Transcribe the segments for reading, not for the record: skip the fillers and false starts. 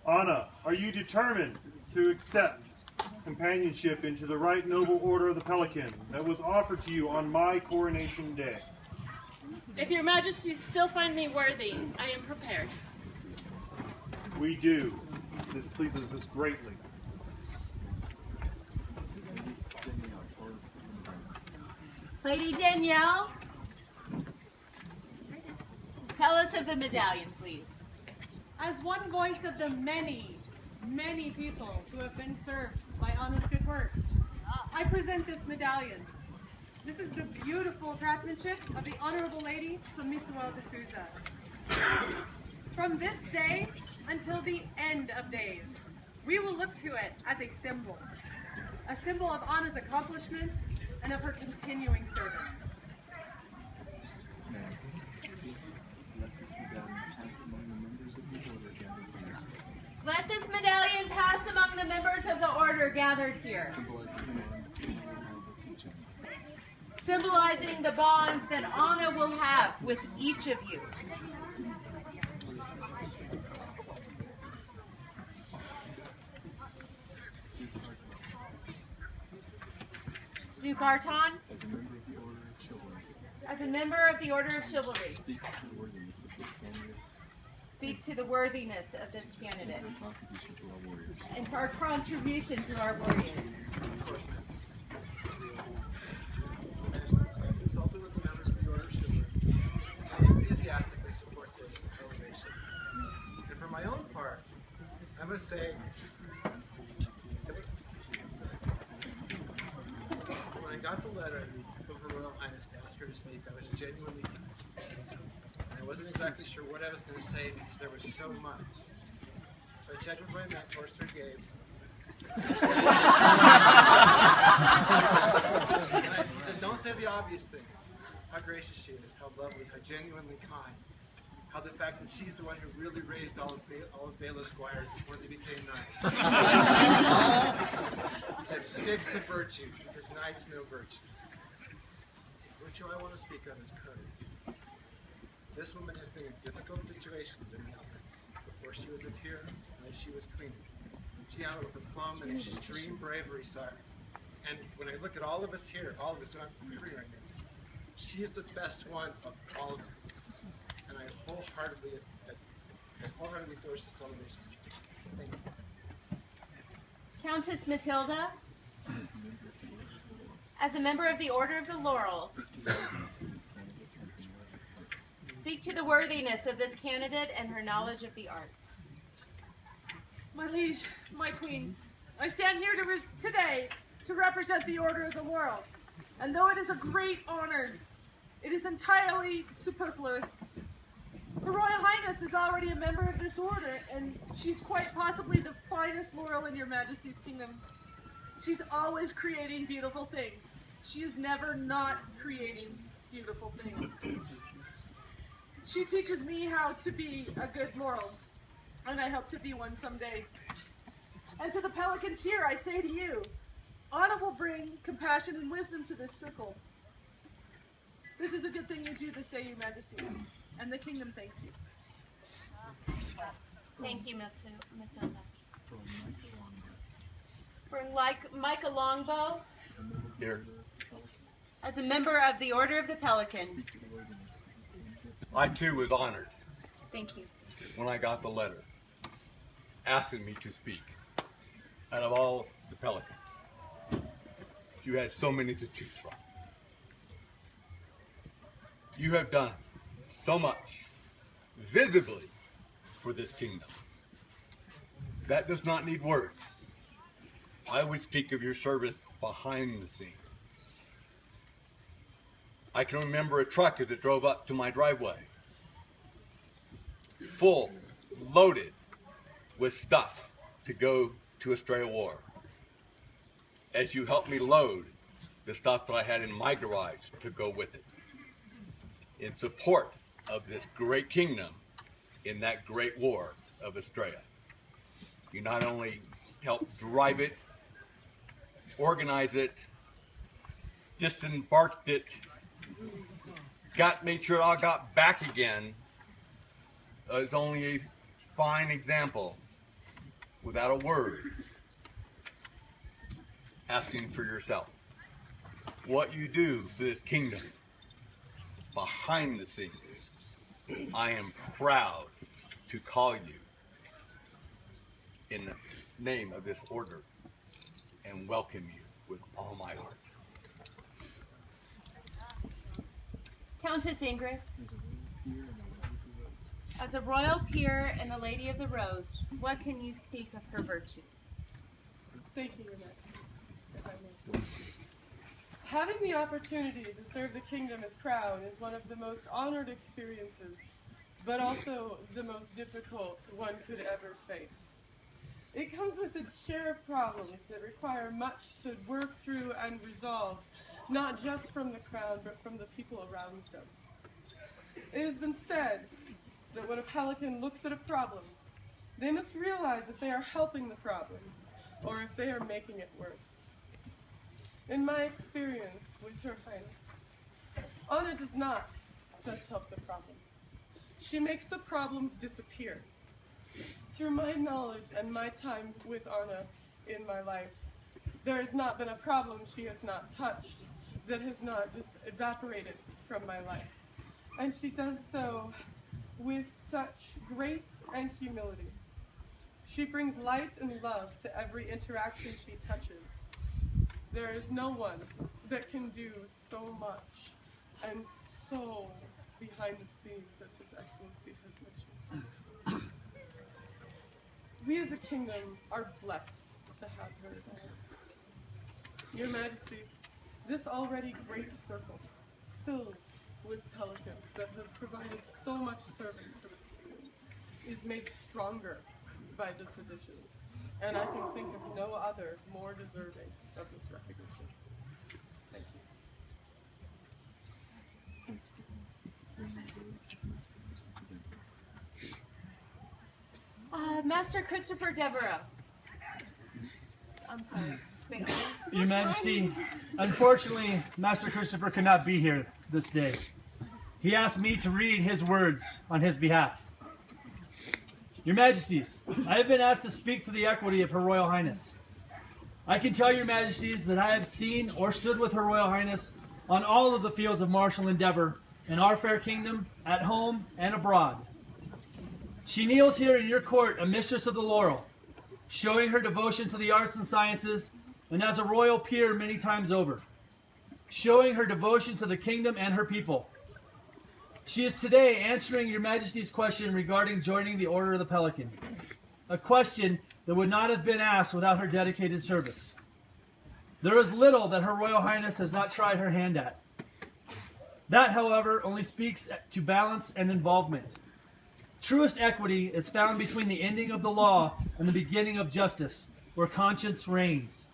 Anna, are you determined to accept companionship into the right noble order of the Pelican that was offered to you on my coronation day? If your majesties still find me worthy, I am prepared. We do. This pleases us greatly. Lady Danielle, tell us of the medallion, please. As one voice of the many, many people who have been served by Anna's good works, I present this medallion. This is the beautiful craftsmanship of the Honorable Lady Sumisuo de Souza. From this day until the end of days, we will look to it as a symbol of Anna's accomplishments and of her continuing service. Let this medallion pass among the members of the order gathered here, symbolizing the bond that Anna will have with each of you. Duke Artan, as a member of the Order of Chivalry, speak to the worthiness of this candidate and for our contribution to our warriors. I consulted with the members of the Order of Chivalry and enthusiastically support this elevation. And for my own part, I must say, when I got the letter from Her Royal Highness to ask her to speak, I was genuinely touched. And I wasn't exactly sure what I was going to say because there was so much. So I checked with my mentor, Sir Gabe. And I said, don't say the obvious things. How gracious she is, how lovely, how genuinely kind. How the fact that she's the one who really raised all of Bela's squires before they became knights. He said, stick to virtue, because knights know virtue. The virtue I want to speak of is courage. This woman has been in difficult situations in the before she was a peer, and as she was queen. She handled with aplomb and extreme bravery, sire. And when I look at all of us here, all of us that I'm familiar right now, she is the best one of all of us. And I wholeheartedly endorse this elevation. Thank you. Countess Matilda, as a member of the Order of the Laurel, speak to the worthiness of this candidate and her knowledge of the arts. My liege, my queen, I stand here today to represent the Order of the Laurel. And though it is a great honor, it is entirely superfluous. Her Royal Highness is already a member of this order, and she's quite possibly the finest laurel in your Majesty's kingdom. She's always creating beautiful things. She is never not creating beautiful things. She teaches me how to be a good laurel, and I hope to be one someday. And to the Pelicans here, I say to you, Anna will bring compassion and wisdom to this circle. This is a good thing you do this day, your Majesties, and the kingdom thanks you. Thank you, Matilda. For Mika Longbow, Here. as a member of the Order of the Pelican. I too was honored Thank you. when I got the letter asking me to speak. Out of all the Pelicans, you had so many to choose from. You have done so much visibly for this kingdom. That does not need words. I would speak of your service behind the scenes. I can remember a truck as it drove up to my driveway, full, loaded with stuff to go to Australia War. As you helped me load the stuff that I had in my garage to go with it, in support of this great kingdom in that great war of Australia. You not only helped drive it, organize it, disembarked it, made sure it all got back again. It's only a fine example without a word, asking for yourself. What you do for this kingdom behind the scenes, I am proud to call you in the name of this order and welcome you with all my heart. Countess Ingridr, as a royal peer and a lady of the rose, what can you speak of her virtues? Thank you, Your Majesties, if I may. Having the opportunity to serve the kingdom as crown is one of the most honored experiences, but also the most difficult one could ever face. It comes with its share of problems that require much to work through and resolve, not just from the crown, but from the people around them. It has been said that when a pelican looks at a problem, they must realize if they are helping the problem, or if they are making it worse. In my experience with Her Highness, Anna does not just help the problem. She makes the problems disappear. Through my knowledge and my time with Anna in my life, there has not been a problem she has not touched that has not just evaporated from my life. And she does so with such grace and humility. She brings light and love to every interaction she touches. There is no one that can do so much and so behind the scenes as His Excellency has mentioned. We as a kingdom are blessed to have her as ours. Your Majesty, this already great circle, filled with pelicans that have provided so much service to this kingdom, is made stronger by this addition, and I can think of no other more deserving of this recognition. Thank you. Master Christopher Devereux. I'm sorry. Thank you. Your Majesty, unfortunately, Master Christopher could not be here this day. He asked me to read his words on his behalf. Your Majesties, I have been asked to speak to the equity of Her Royal Highness. I can tell Your Majesties that I have seen or stood with Her Royal Highness on all of the fields of martial endeavor in our fair kingdom, at home and abroad. She kneels here in your court, a mistress of the laurel, showing her devotion to the arts and sciences, and as a royal peer many times over, showing her devotion to the kingdom and her people. She is today answering Your Majesty's question regarding joining the Order of the Pelican, a question that would not have been asked without her dedicated service. There is little that Her Royal Highness has not tried her hand at. That, however, only speaks to balance and involvement. Truest equity is found between the ending of the law and the beginning of justice, where conscience reigns.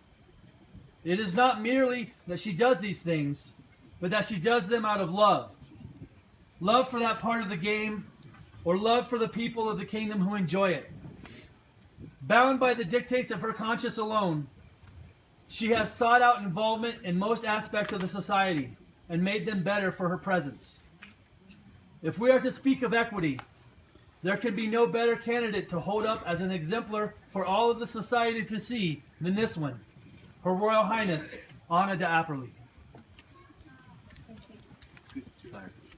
It is not merely that she does these things, but that she does them out of love. Love for that part of the game, or love for the people of the kingdom who enjoy it. Bound by the dictates of her conscience alone, she has sought out involvement in most aspects of the society and made them better for her presence. If we are to speak of equity, there can be no better candidate to hold up as an exemplar for all of the society to see than this one, Her Royal Highness, Anna de Apperly.